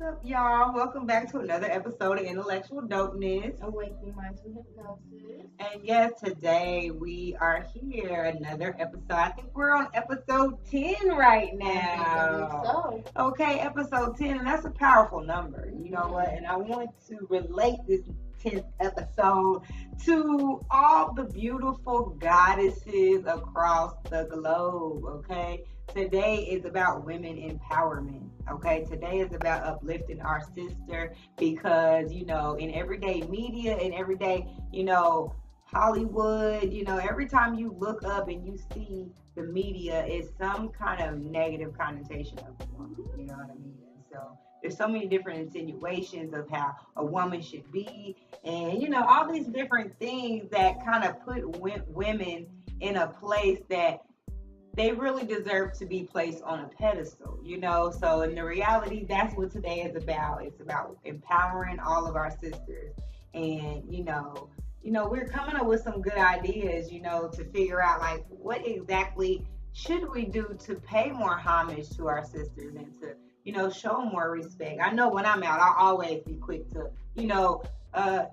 up, y'all? Welcome back to another episode of Intellectual Dopeness. Awakening Minds with Hypnosis. And yes, today we are here, another episode. I think we're on episode 10 right I believe now. so. Okay, episode 10, and that's a powerful number. You know what? And I want to relate this 10th episode to all the beautiful goddesses across the globe, okay? Today is about women empowerment, okay? Today is about uplifting our sister because, in everyday media and everyday, Hollywood, every time you look up and you see the media, it's some kind of negative connotation of a woman, you know what I mean? And so there's so many different insinuations of how a woman should be, and all these different things that kind of put women in a place that they really deserve to be placed on a pedestal. So in the reality, that's what today is about. It's about empowering all of our sisters. And, we're coming up with some good ideas, to figure out like what exactly should we do to pay more homage to our sisters and to, show more respect. I know when I'm out, I'll always be quick to, give a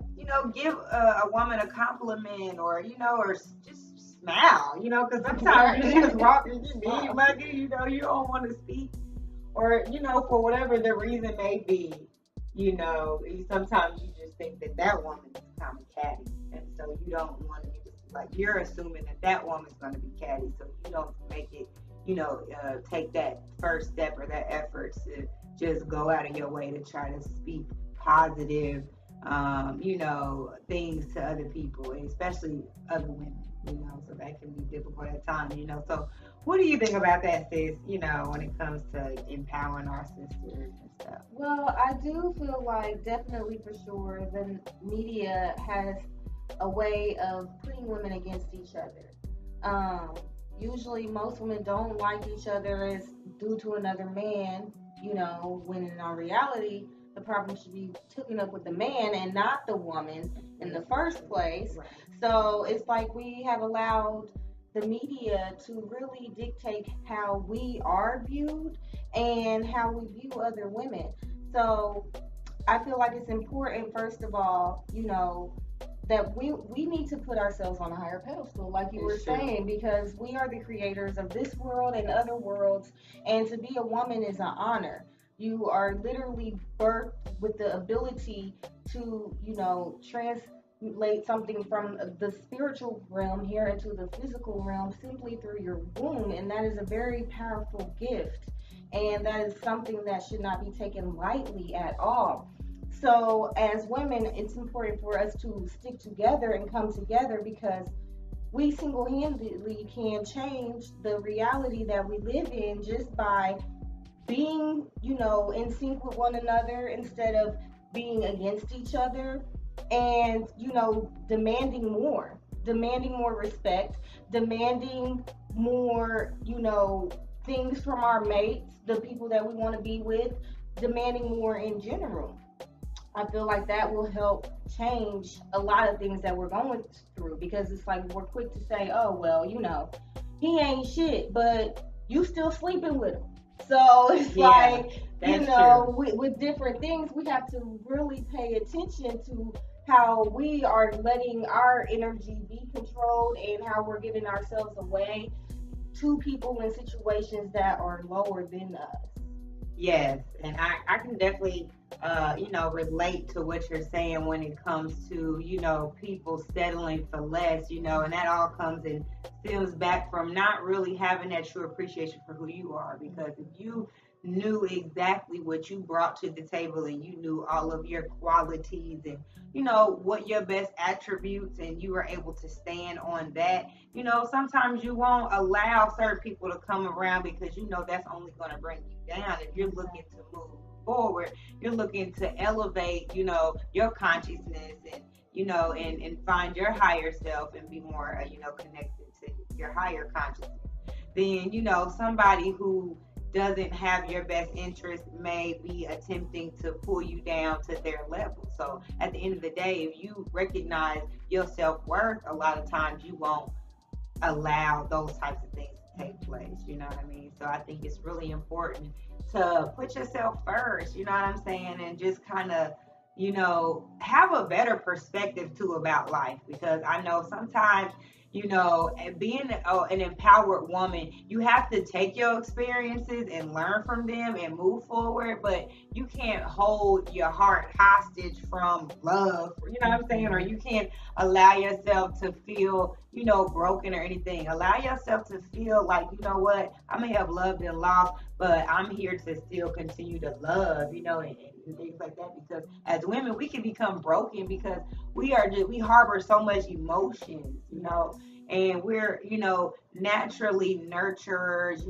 woman a compliment or, or just smile, because sometimes you just walk and you be mugging, you don't want to speak or, for whatever the reason may be, sometimes you just think that woman is kind of catty. And so you don't want to, like, you're assuming that woman's going to be catty. So you don't make it, take that first step or that effort to just go out of your way to try to speak positive, things to other people, especially other women, so that can be difficult at times, So what do you think about that, sis, when it comes to empowering our sisters and stuff? Well, I do feel like definitely for sure the media has a way of putting women against each other. Usually most women don't like each other as due to another man, when in our reality, the problem should be taken up with the man and not the woman in the first place. Right. So it's like we have allowed the media to really dictate how we are viewed and how we view other women. So I feel like it's important, first of all, that we need to put ourselves on a higher pedestal, like you were saying, because we are the creators of this world and other worlds, and to be a woman is an honor. You are literally birthed with the ability to, translate something from the spiritual realm here into the physical realm simply through your womb, and that is a very powerful gift, and that is something that should not be taken lightly at all. So as women, it's important for us to stick together and come together because we single-handedly can change the reality that we live in just by being, in sync with one another instead of being against each other and, demanding more respect, demanding more, things from our mates, the people that we want to be with, demanding more in general. I feel like that will help change a lot of things that we're going through because it's like we're quick to say, oh, well, he ain't shit, but you still sleeping with him. So it's with different things, we have to really pay attention to how we are letting our energy be controlled and how we're giving ourselves away to people in situations that are lower than us. Yes, and I can definitely, relate to what you're saying when it comes to, people settling for less, and that all comes and stems back from not really having that true appreciation for who you are. Because if you knew exactly what you brought to the table and you knew all of your qualities and, what your best attributes and you were able to stand on that, sometimes you won't allow certain people to come around because that's only going to bring you down. If you're looking to move forward, you're looking to elevate, your consciousness and, and find your higher self and be more, connected to your higher consciousness. Then, somebody who doesn't have your best interest may be attempting to pull you down to their level. So at the end of the day, if you recognize your self-worth, a lot of times you won't allow those types of things to take place. You know what I mean? So I think it's really important to put yourself first. You know what I'm saying? And just kind of, have a better perspective too about life, because I know sometimes, being an empowered woman, you have to take your experiences and learn from them and move forward, but you can't hold your heart hostage from love, you know what I'm saying? Or you can't allow yourself to feel, broken or anything. Allow yourself to feel like, you know what, I may have loved and lost, but I'm here to still continue to love, and things like that. Because as women, we can become broken because we harbor so much emotions, and we're, naturally nurturers,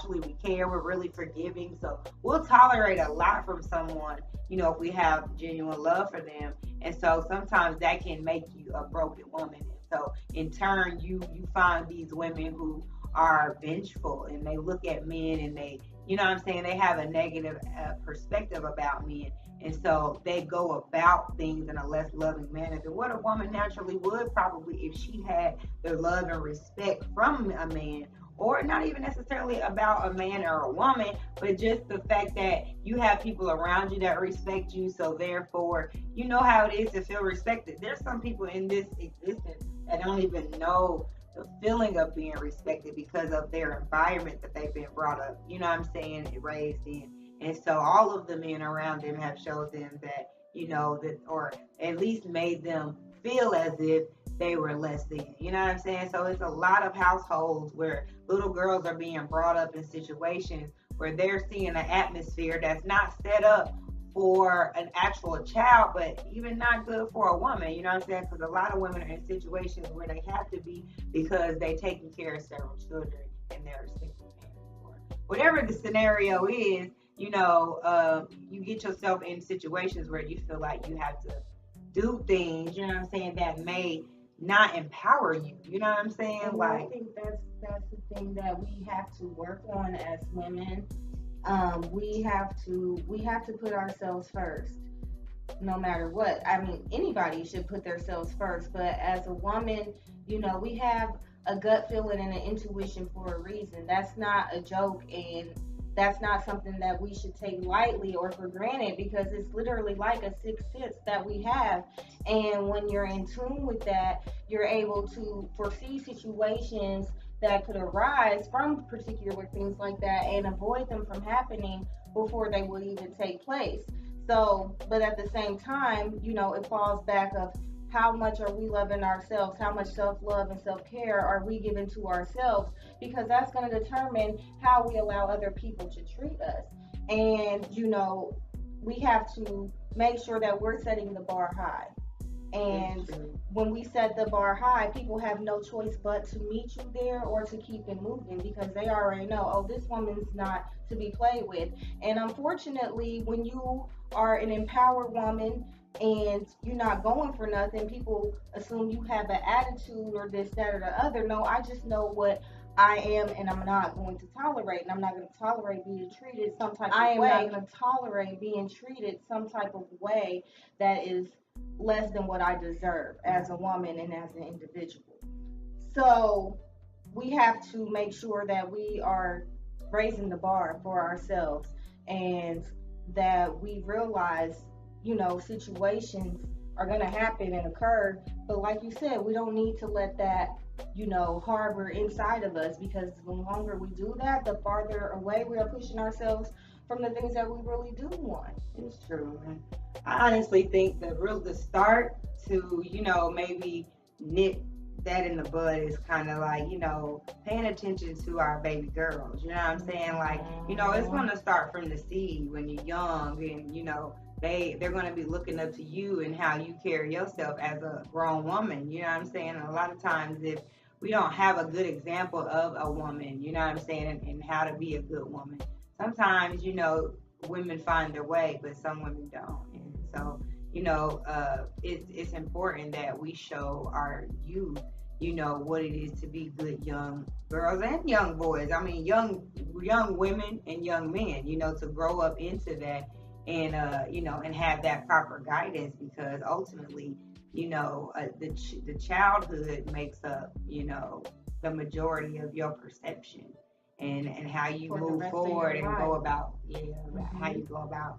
we care, we're really forgiving. So we'll tolerate a lot from someone, if we have genuine love for them. And so sometimes that can make you a broken woman. And so in turn, you find these women who are vengeful, and they look at men, and they, what I'm saying, they have a negative perspective about men. And so they go about things in a less loving manner than what a woman naturally would, probably, if she had the love and respect from a man. Or not even necessarily about a man or a woman, but just the fact that you have people around you that respect you. So therefore, you know how it is to feel respected. There's some people in this existence that don't even know the feeling of being respected because of their environment that they've been brought up, raised in. And so all of the men around them have showed them that, that, or at least made them feel as if they were less than. You know what I'm saying? So it's a lot of households where little girls are being brought up in situations where they're seeing an atmosphere that's not set up for an actual child, but even not good for a woman. You know what I'm saying? Because a lot of women are in situations where they have to be because they're taking care of several children and they're a single parent. Or whatever the scenario is, you get yourself in situations where you feel like you have to do things, you know what I'm saying, that may not empower you. You know what I'm saying? And Like, I think that's the thing that we have to work on as women. We have to put ourselves first, no matter what. I mean, anybody should put themselves first, but as a woman, we have a gut feeling and an intuition for a reason. That's not a joke, and that's not something that we should take lightly or for granted, because it's literally like a sixth sense that we have. And when you're in tune with that, you're able to foresee situations that could arise from particular things like that and avoid them from happening before they would even take place. So, but at the same time, it falls back of how much are we loving ourselves? How much self-love and self-care are we giving to ourselves? Because that's going to determine how we allow other people to treat us. And, we have to make sure that we're setting the bar high. And when we set the bar high, people have no choice but to meet you there or to keep it moving, because they already know, oh, this woman's not to be played with. And unfortunately, when you are an empowered woman and you're not going for nothing, people assume you have an attitude or this, that, or the other. No, I just know what I am, and I'm not going to tolerate, and I'm not going to tolerate being treated some type of way. I am not going to tolerate being treated some type of way that is less than what I deserve as a woman and as an individual. So we have to make sure that we are raising the bar for ourselves, and that we realize, situations are going to happen and occur. But like you said, we don't need to let that, harbor inside of us, because the longer we do that, the farther away we are pushing ourselves from the things that we really do want. It's true, man. I honestly think the start to, maybe nip that in the bud is kind of like, paying attention to our baby girls. You know what I'm saying? Like, it's going to start from the seed when you're young, and, they're going to be looking up to you and how you carry yourself as a grown woman. You know what I'm saying? And a lot of times, if we don't have a good example of a woman, you know what I'm saying, and how to be a good woman, sometimes, women find their way, but some women don't. And so, it's important that we show our youth, what it is to be good young girls and young boys. I mean, young women and young men, to grow up into that, and and have that proper guidance, because ultimately, the childhood makes up, the majority of your perception and how you For the move rest of your forward and go life. about, yeah, how Hmm. you go about,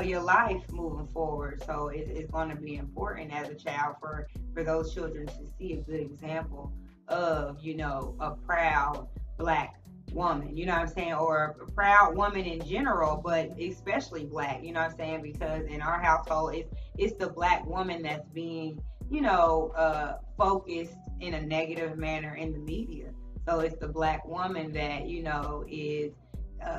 your life moving forward. So it's going to be important as a child for those children to see a good example of, a proud black woman, you know what I'm saying, or a proud woman in general, but especially black, you know what I'm saying, because in our household, it's the black woman that's being, focused in a negative manner in the media. So it's the black woman that, is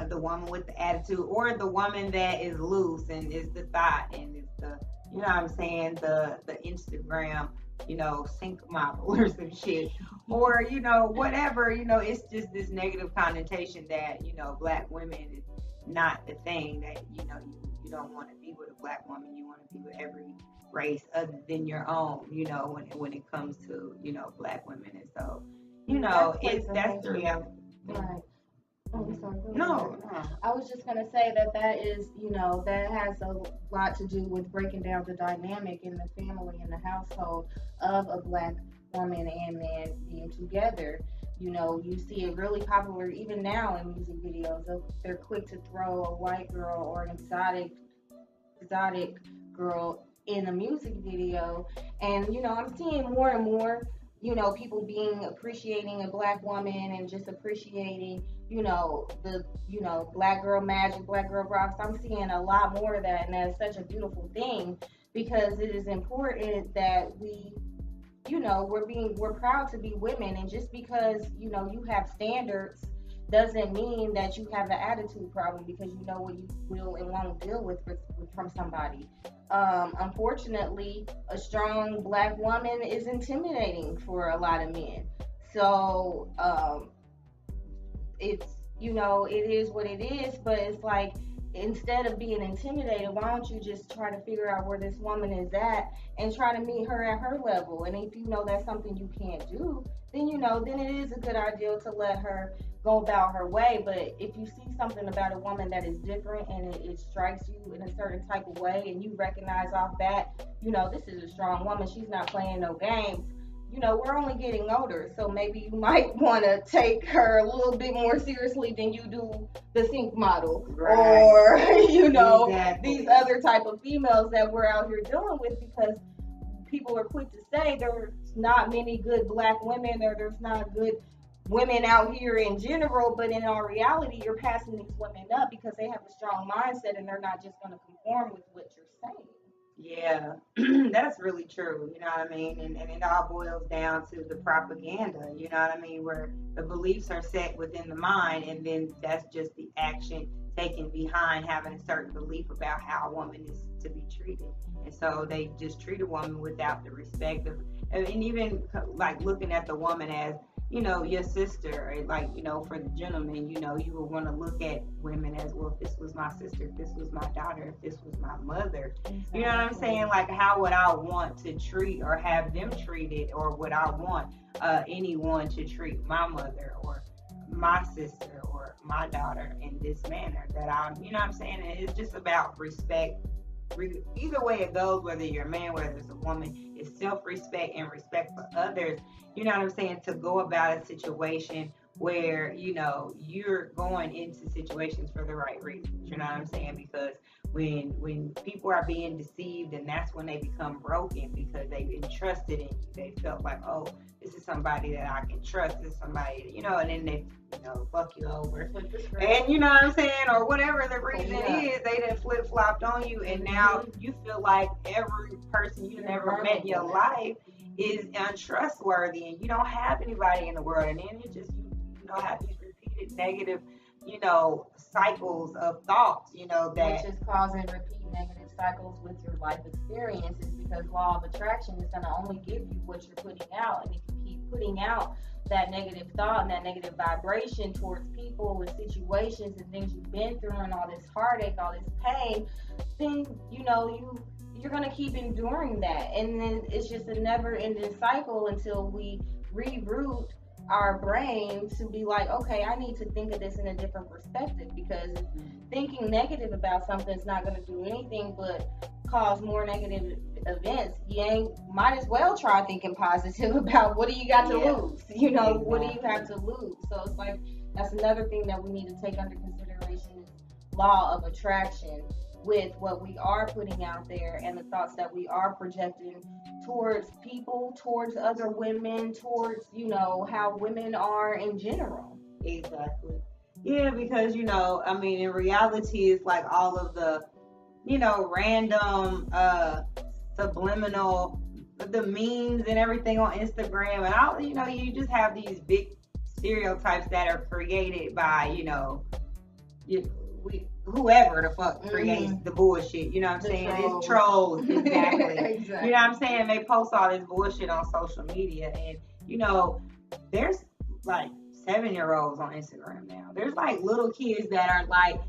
the woman with the attitude, or the woman that is loose and is the thought and is the, you know what I'm saying, the Instagram, sink model or some shit, or whatever. It's just this negative connotation that black women is not the thing, that you don't want to be with a black woman. You want to be with every race other than your own, when it comes to black women. And so That it's plays a that's the major reality. role. Right. Oh, I'm sorry. Go ahead. No, no. I was just gonna say that is, that has a lot to do with breaking down the dynamic in the family and the household of a black woman and man being together. You see it really popular even now in music videos. They're quick to throw a white girl or an exotic girl in a music video, and I'm seeing more and more, people being appreciating a black woman and just appreciating, the black girl magic, black girl rocks. I'm seeing a lot more of that, and that's such a beautiful thing, because it is important that we're proud to be women. And just because you have standards doesn't mean that you have an attitude problem, because you know what you will and won't deal with from somebody. Unfortunately, a strong black woman is intimidating for a lot of men. So it's it is what it is, but it's like, instead of being intimidated, why don't you just try to figure out where this woman is at and try to meet her at her level? And if you know that's something you can't do, then then it is a good idea to let her go about her way. But if you see something about a woman that is different, and it strikes you in a certain type of way, and you recognize off bat, this is a strong woman, she's not playing no games. We're only getting older, so maybe you might want to take her a little bit more seriously than you do the sync model, Right. or these Exactly. other type of females that we're out here dealing with, because people are quick to say there's not many good black women, or there's not good women out here in general. But in our reality, you're passing these women up because they have a strong mindset, and they're not just going to conform with what you're saying. Yeah, that's really true. You know what I mean? And it all boils down to the propaganda, you know what I mean? Where the beliefs are set within the mind, and then that's just the action taken behind having a certain belief about how a woman is to be treated. And so they just treat a woman without the respect of, and even like looking at the woman as, your sister, or like, for the gentleman, you would want to look at women as, well, if this was my sister, if this was my daughter, if this was my mother, you know what I'm Exactly. saying? Like, how would I want to treat or have them treated, or would I want anyone to treat my mother or my sister or my daughter in this manner that I'm, you know what I'm saying? And it's just about respect. Either way it goes, whether you're a man, whether it's a woman, it's self respect and respect for others. You know what I'm saying? To go about a situation where, you're going into situations for the right reasons. You know what I'm saying? Because when people are being deceived, and that's when they become broken, because they've entrusted in you. They felt like, oh, this is somebody that I can trust. This is somebody, and then they, fuck you over. Flip the script. And you know what I'm saying, or whatever the Pull reason you up. is, they done flip flopped on you, and now Mhm. you feel like every person you You're never met in your vulnerable. life is untrustworthy, and you don't have anybody in the world, and then have these repeated negative, cycles of thoughts, Which that is causing repeat negative cycles with your life experiences, because law of attraction is going to only give you what you're putting out. And if you keep putting out that negative thought and that negative vibration towards people and situations and things you've been through, and all this heartache, all this pain, then you're going to keep enduring that. And then it's just a never ending cycle until we reroute our brain to be like, okay, I need to think of this in a different perspective, because thinking negative about something is not going to do anything but cause more negative events, you ain't might as well try thinking positive about what do you got to Yeah, lose? You know, what do you exactly. have to lose? So it's like that's another thing that we need to take under consideration is law of attraction with what we are putting out there and the thoughts that we are projecting towards people, towards other women, towards, how women are in general. Exactly. Yeah, because I mean, in reality, it's like all of the random subliminal the memes and everything on Instagram and all you just have these big stereotypes that are created by you, whoever the fuck creates Mm-hmm. the bullshit. You know what I'm The saying? It's trolls. trolls, exactly. You know Exactly. what I'm saying? They post all this bullshit on social media, and there's like 7-year-olds on Instagram now. There's like little kids that are like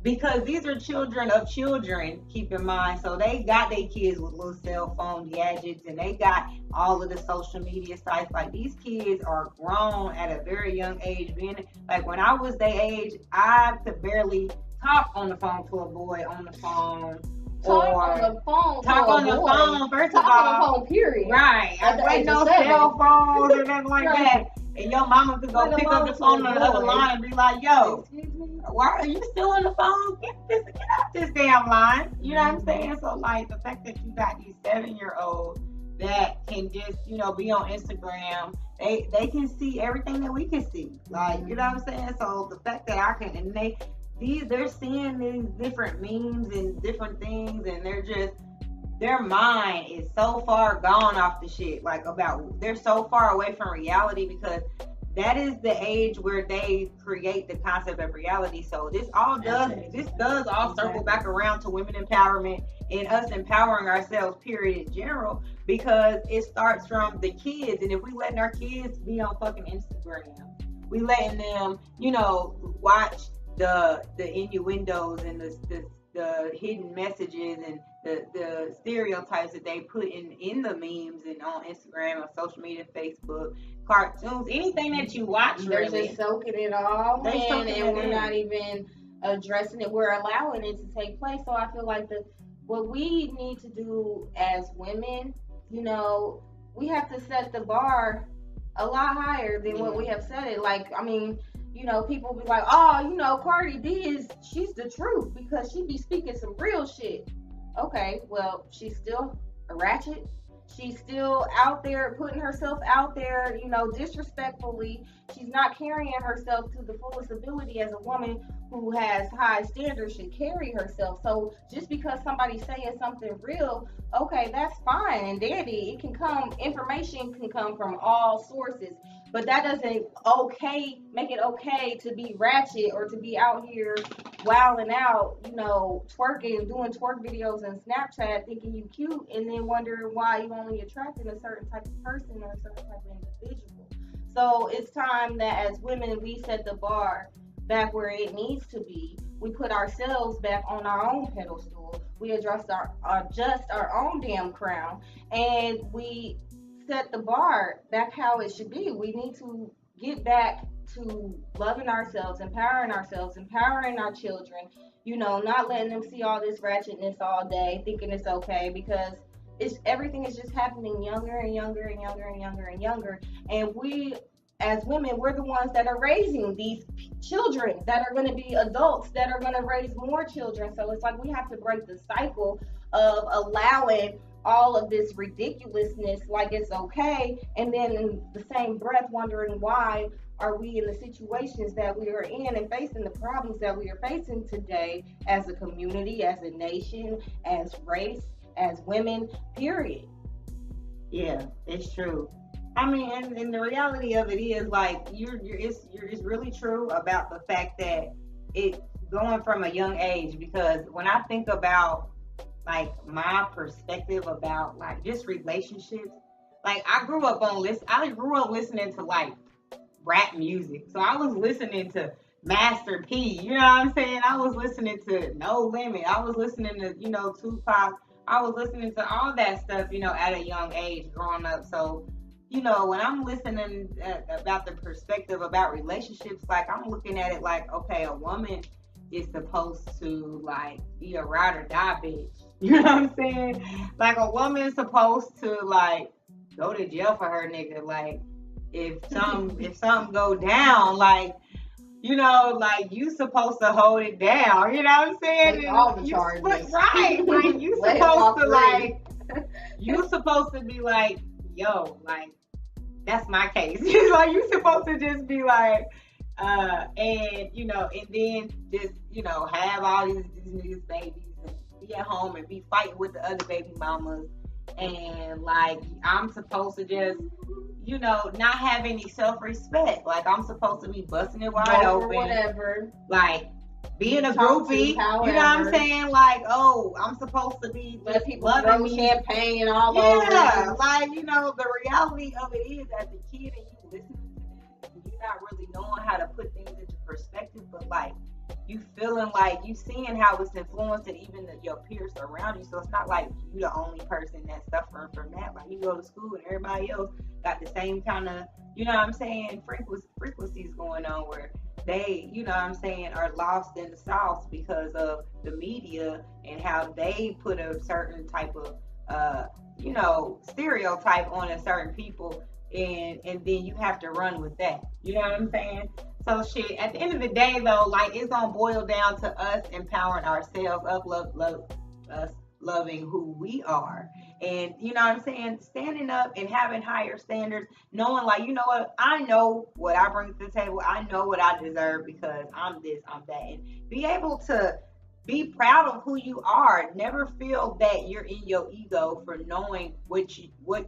because these are children of children, keep in mind. So they got their kids with little cell phone gadgets and they got all of the social media sites. Like these kids are grown at a very young age. Being like when I was their age, I could barely talk on the phone to a boy on the phone Talk on or the phone to talk a on the boy. phone, first of Talk on the all. phone, period. Right. At I the ain't age of no 7. cell phones or nothing like that. Right. And your mama could go Let pick up alone the to a phone on the other boy. line and be like, yo, Excuse me? why are you still on the phone? Get off this damn line. You know what I'm saying? So like the fact that you got these 7-year-olds that can just, be on Instagram, they can see everything that we can see. Like, you know what I'm saying? So the fact that I can and they're seeing these different memes and different things and they're just their mind is so far gone off the shit. Like they're so far away from reality because that is the age where they create the concept of reality. So this does all circle back around to women empowerment and us empowering ourselves, period, in general, because it starts from the kids. And if we letting our kids be on fucking Instagram, we letting them, watch the innuendos and the hidden messages and the stereotypes that they put in the memes and on Instagram or social media, Facebook, cartoons, anything that you watch They're really. just soaking it all They in, soaking and it we're in. not even addressing it. We're allowing it to take place. So I feel like what we need to do as women, we have to set the bar a lot higher than what we have set it. Like, I mean, people be like, oh, Cardi B she's the truth because she be speaking some real shit. Okay, well, she's still a ratchet. She's still out there putting herself out there, disrespectfully. She's not carrying herself to the fullest ability as a woman who has high standards should carry herself. So just because somebody's saying something real, okay, that's fine and dandy. Information can come from all sources, but that doesn't make it okay to be ratchet or to be out here wilding out, twerking, doing twerk videos and Snapchat, thinking you cute, and then wondering why you only attracting a certain type of person or a certain type of individual. So it's time that as women we set the bar back where it needs to be. We put ourselves back on our own pedestal. We adjust our own damn crown, and we set the bar back how it should be. We need to get back to loving ourselves, empowering our children, not letting them see all this ratchetness all day, thinking it's okay because everything is just happening younger and younger and younger and younger and younger. And we as women, we're the ones that are raising these children that are going to be adults that are going to raise more children. So it's like we have to break the cycle of allowing all of this ridiculousness like it's okay, and then in the same breath wondering why are we in the situations that we are in and facing the problems that we are facing today as a community, as a nation, as race, as women, period. Yeah, it's true. I mean, and the reality of it is like it's really true about the fact that it going from a young age because when I think about like my perspective about like just relationships, like I grew up listening to like rap music. So I was listening to Master P, you know what I'm saying? I was listening to No Limit. I was listening to, Tupac. I was listening to all that stuff, at a young age growing up. So, when I'm listening about the perspective about relationships, like I'm looking at it like, okay, a woman is supposed to like be a ride or die bitch. You know what I'm saying? Like a woman's supposed to like go to jail for her nigga. Like if something go down, like like you supposed to hold it down. You know what I'm saying? Take And all the charges. right, like you Let him supposed walk to free. like you supposed to be like, yo, like that's my case. Like you supposed to just be like, and and then just have all these niggas babies and be at home and be fighting with the other baby mamas, and like I'm supposed to just not have any self respect. Like I'm supposed to be busting it wide Go for open, whatever. like being a Talk to groupie. You know what I'm however. saying? Like, oh, I'm supposed to be Let just people loving throw me. champagne all over Yeah, you. like the reality of it is, as a kid, and you listening to this, and you're not really knowing how to put things into perspective, but like you feeling like you seeing how it's influencing even your peers around you. So it's not like you the only person that's suffering from that. Like you go to school and everybody else got the same kind of, what I'm saying, frequencies going on where they, what I'm saying, are lost in the sauce because of the media and how they put a certain type of stereotype on a certain people, and then you have to run with that. You know what I'm saying? So shit, at the end of the day though, like it's gonna boil down to us empowering ourselves, us loving who we are. And you know what I'm saying? Standing up and having higher standards, knowing like, you know what, I know what I bring to the table. I know what I deserve because I'm this, I'm that. And be able to be proud of who you are. Never feel that you're in your ego for knowing what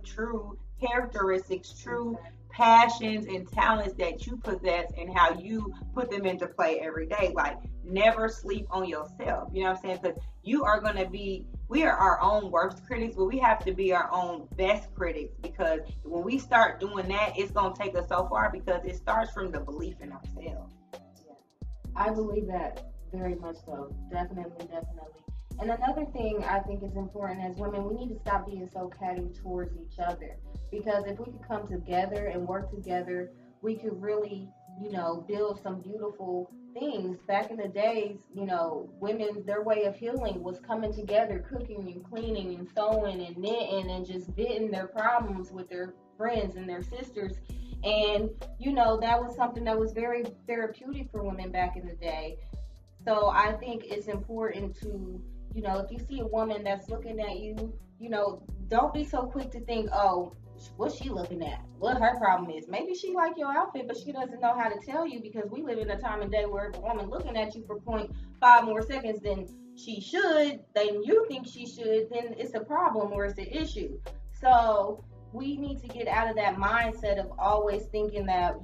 true characteristics, true passions and talents that you possess and how you put them into play every day. Like never sleep on yourself. You know what I'm saying? Because you are gonna be we are our own worst critics, but we have to be our own best critics because when we start doing that, it's gonna take us so far because it starts from the belief in ourselves. Yeah. I believe that very much so. Definitely, definitely. And another thing I think is important as women, we need to stop being so catty towards each other. Because if we could come together and work together, we could really, build some beautiful things. Back in the days, women, their way of healing was coming together, cooking and cleaning and sewing and knitting and just venting their problems with their friends and their sisters. And that was something that was very therapeutic for women back in the day. So I think it's important to, if you see a woman that's looking at you, don't be so quick to think, oh, what's she looking at? What her problem is? Maybe she like your outfit, but she doesn't know how to tell you because we live in a time and day where if a woman looking at you for point five more seconds than she should, than you think she should, then it's a problem or it's an issue. So we need to get out of that mindset of always thinking that,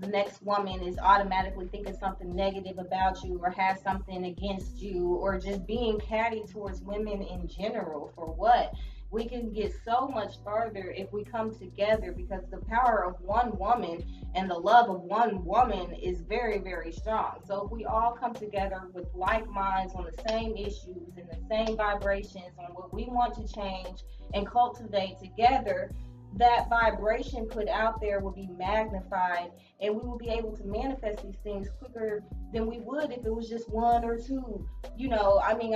the next woman is automatically thinking something negative about you or has something against you or just being catty towards women in general. For what? We can get so much further if we come together because the power of one woman and the love of one woman is very, very strong. So if we all come together with like minds on the same issues and the same vibrations on what we want to change and cultivate together, that vibration put out there will be magnified and we will be able to manifest these things quicker than we would if it was just one or two.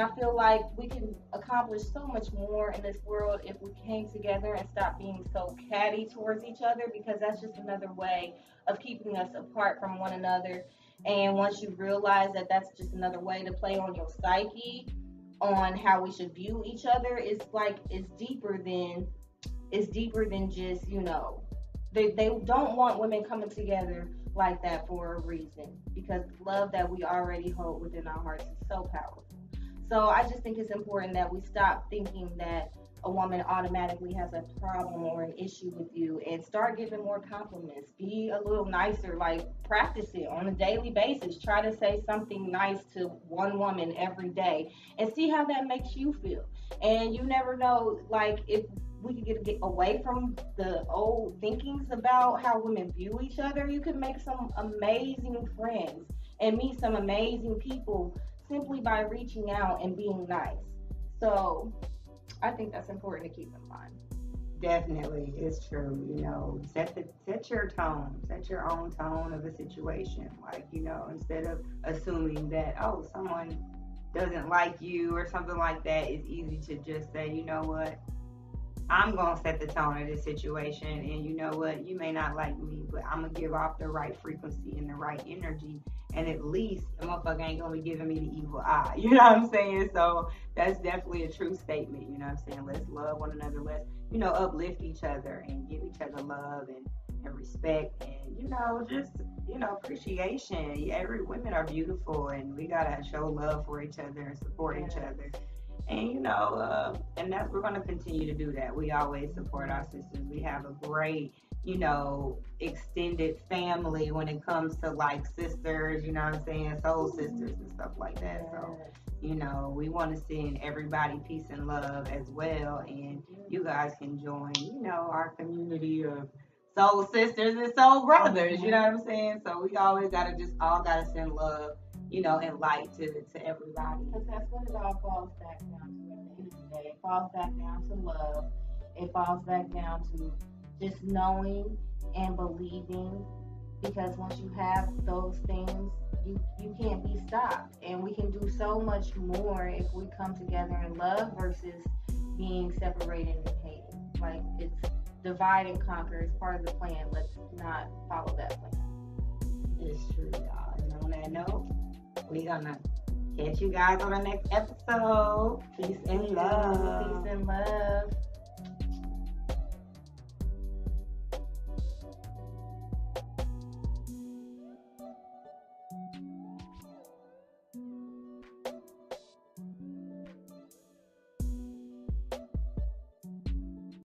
I feel like we can accomplish so much more in this world if we came together and stopped being so catty towards each other because that's just another way of keeping us apart from one another. And once you realize that that's just another way to play on your psyche, on how we should view each other, it's deeper than just, they don't want women coming together like that for a reason because the love that we already hold within our hearts is so powerful. So I just think it's important that we stop thinking that a woman automatically has a problem or an issue with you and start giving more compliments. Be a little nicer, like practice it on a daily basis. Try to say something nice to one woman every day and see how that makes you feel. And you never know, like, if we could get away from the old thinkings about how women view each other, you could make some amazing friends and meet some amazing people simply by reaching out and being nice. So I think that's important to keep in mind. Definitely, it's true. Set your tone, set your own tone of a situation. Like, instead of assuming that, oh, someone doesn't like you or something like that, it's easy to just say, you know what, I'm gonna set the tone of this situation, and you know what? You may not like me, but I'm gonna give off the right frequency and the right energy, and at least the motherfucker ain't gonna be giving me the evil eye. You know what I'm saying? So that's definitely a true statement. You know what I'm saying? Let's love one another. Let's uplift each other and give each other love and respect, and just appreciation. Every women are beautiful, and we gotta show love for each other and support each other. And and that we're going to continue to do that. We always support our sisters. We have a great, extended family when it comes to like sisters. You know what I'm saying? Soul sisters and stuff like that. So, we want to send everybody peace and love as well. And you guys can join, our community of soul sisters and soul brothers. You know what I'm saying? So we always gotta just all gotta send love, and light to everybody. Because that's what it all falls back down to at the end of the day. It falls back down to love. It falls back down to just knowing and believing. Because once you have those things, you can't be stopped. And we can do so much more if we come together in love versus being separated and hating. Like, it's divide and conquer. It's part of the plan. Let's not follow that plan. It's true, y'all. And on that note, we're gonna catch you guys on the next episode. Peace and love. Peace and love.